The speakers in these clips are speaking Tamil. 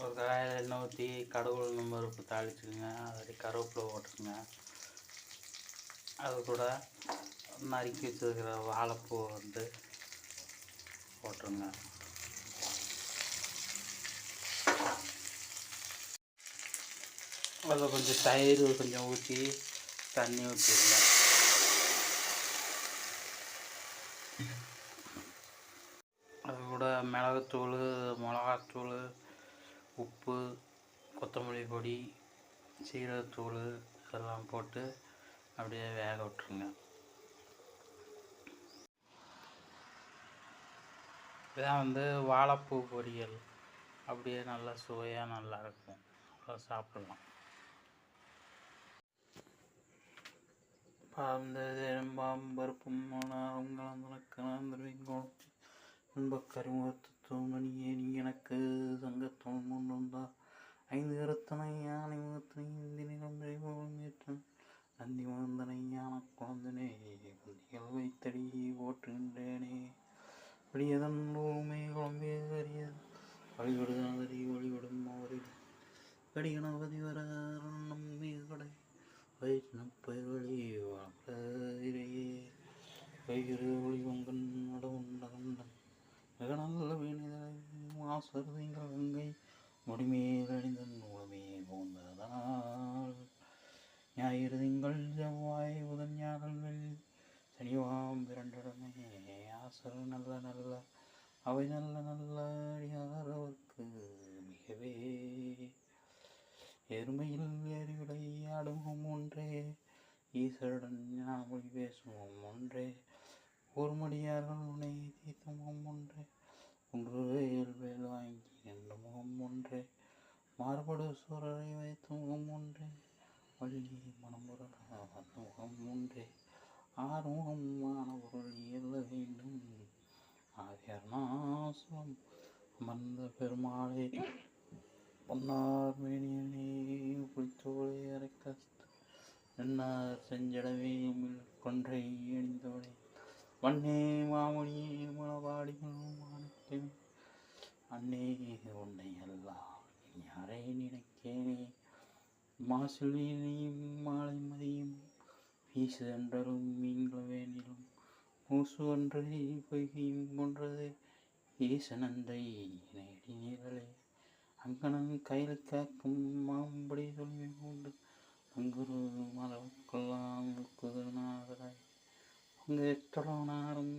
ஒரு கடாயில் எண்ணெய் ஊற்றி கடுகு உளுந்தம் பருப்பு தாளிச்சுக்குங்க. அதோடய கருவேப்பிலை போட்டுருங்க. அது கூட நறுக்கி வச்சுருக்கிற வாழைப்பூ வந்து போட்டுருங்க. அதில் கொஞ்சம் தயிர் கொஞ்சம் ஊற்றி தண்ணி ஊற்றிடுங்க. அது கூட மிளகுத்தூள், மிளகாத்தூள், உப்பு, கொத்தமல்லி பொடி, சீரகத்தூள் இதெல்லாம் போட்டு அப்படியே வேக விட்டுருங்க. இதான் வந்து வாழைப்பூ பொரியல். அப்படியே நல்லா சுவையாக நல்லாயிருக்கும். நல்லா சாப்பிட்லாம். பாம்பருப்பும் இன்பக்கரிமுகத்துவமணியே நீ எனக்கு சங்கத்தோன் முன்வந்தா 5 கருத்தனை யானை முகத்தனை இந்தி நிலம்பேற்றன் நந்தி மகந்தனை யான குழந்தனே குந்திகள் வைத்தடி போற்றுகின்றேனே வழியதன் ஓமே குழம்பே அறியது வழிபடுதனதறி வழிபடும் அவரில் கடிகணபதி வர நம்பி கடை வைஷ்ணப்பயர்வழி வாழையே வைகிரு ஒளிவங்கன் நடவுண்டகண்டன் மிக நல்ல வேணிதலை மாசருதிங்கள் கங்கை முடிமேல் அணிந்தன் உளமே போந்ததனால் ஞாயிறு திங்கள் செவ்வாய் புதன் வியாழன் வெள்ளி சனிவாம் 2 ஆசரு நல்ல நல்ல அவை நல்ல நல்ல அடியார் அவர்க்கு மிகவே எருமையில் ஏறி விளையாடும் ஒன்றே ஈசருடன் ஞானமொழி பேசுவோம் ஒன்றே ஒருமடியார்கள் உனை தீர்த்தமுகம் ஒன்றே ஒன்று வேல் வேல் வாங்கி என்ற முகம் ஒன்றே மாறுபடு சூரரை வைத்த முகம் ஒன்றே வள்ளி மனமுரல் வந்த முகம் ஒன்றே ஆறுமுகம் மானபொருள் எல்ல வேண்டும் ஆதியர்நாசம் அமர்ந்த பெருமாளே பொன்னார் மேனியனே புலித்தோளே அரைக்க என்னார் செஞ்சடவே கொன்றை அணிந்தவனே வண்ணே மாமணியே மணவாடிகள் மாணிக்கமே அன்னே உன்னை எல்லாம் யாரை நினைக்கேனே மாசில் நீயும் மாலை மதியும் வீசு என்றலும் மீன்கள வேணிலும் மூசு ஒன்றை பொய்கையும் போன்றது ஈசனந்தை நேடி நீரலே அங்கனன் கையில் காக்கும் மாம்படி சொல்லி கொண்டு அங்குரு மலவுக்கெல்லாம் குதிரநாதராய் அங்கு எத்தொடனாரும்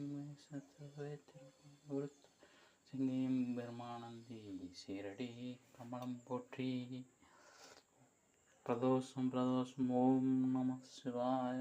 கொடுத்து சிங்கையும் பெருமானந்தி சீரடி கமலம் போற்றி. பிரதோஷம் ஓம் நம சிவாய.